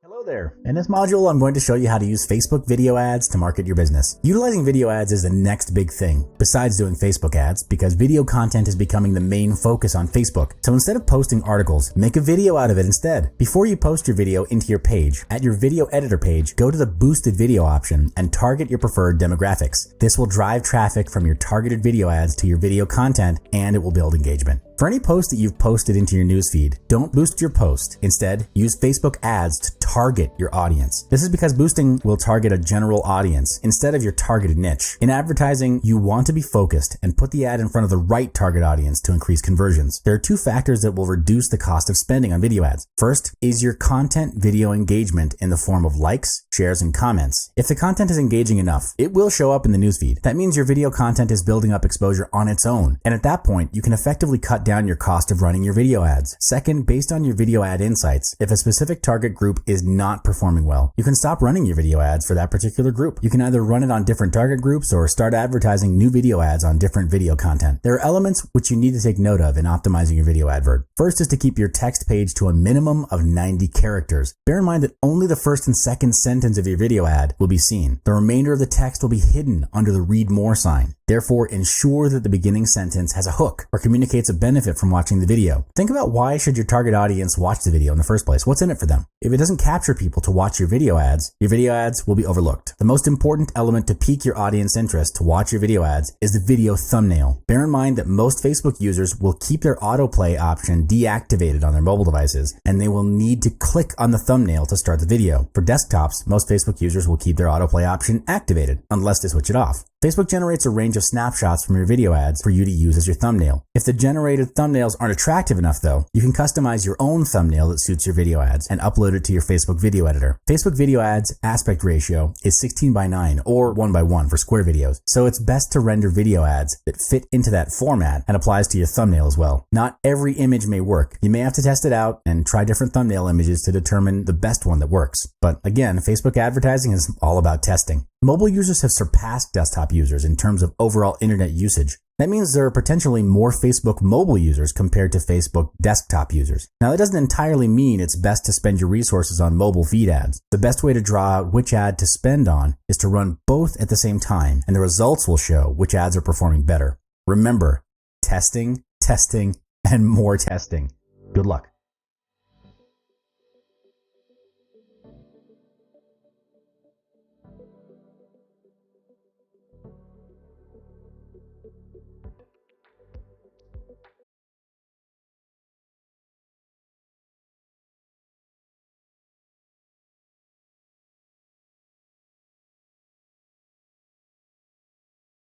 Hello there. In this module, I'm going to show you how to use Facebook video ads to market your business. Utilizing video ads is the next big thing, besides doing Facebook ads, because video content is becoming the main focus on Facebook. So instead of posting articles, make a video out of it instead. Before you post your video into your page, at your video editor page, go to the boosted video option and target your preferred demographics. This will drive traffic from your targeted video ads to your video content, and it will build engagement. For any post that you've posted into your newsfeed, don't boost your post. Instead, use Facebook ads to target your audience. This is because boosting will target a general audience instead of your targeted niche. In advertising, you want to be focused and put the ad in front of the right target audience to increase conversions. There are two factors that will reduce the cost of spending on video ads. First is your content video engagement in the form of likes, shares, and comments. If the content is engaging enough, it will show up in the newsfeed. That means your video content is building up exposure on its own. And at that point, you can effectively cut down your cost of running your video ads. Second, based on your video ad insights, if a specific target group is not performing well, you can stop running your video ads for that particular group. You can either run it on different target groups or start advertising new video ads on different video content. There are elements which you need to take note of in optimizing your video advert. First is to keep your text page to a minimum of 90 characters. Bear in mind that only the first and second sentence of your video ad will be seen. The remainder of the text will be hidden under the read more sign. Therefore, ensure that the beginning sentence has a hook or communicates a benefit from watching the video. Think about why should your target audience watch the video in the first place? What's in it for them? If it doesn't capture people to watch your video ads will be overlooked. The most important element to pique your audience interest to watch your video ads is the video thumbnail. Bear in mind that most Facebook users will keep their autoplay option deactivated on their mobile devices, and they will need to click on the thumbnail to start the video. For desktops, most Facebook users will keep their autoplay option activated unless they switch it off. Facebook generates a range of snapshots from your video ads for you to use as your thumbnail. If the generated thumbnails aren't attractive enough though, you can customize your own thumbnail that suits your video ads and upload it to your Facebook video editor. Facebook video ads aspect ratio is 16:9 or 1:1 for square videos, so it's best to render video ads that fit into that format and applies to your thumbnail as well. Not every image may work. You may have to test it out and try different thumbnail images to determine the best one that works. But again, Facebook advertising is all about testing. Mobile users have surpassed desktop users in terms of overall internet usage. That means there are potentially more Facebook mobile users compared to Facebook desktop users. Now, that doesn't entirely mean it's best to spend your resources on mobile feed ads. The best way to draw out which ad to spend on is to run both at the same time, and the results will show which ads are performing better. Remember, testing, and more testing. Good luck.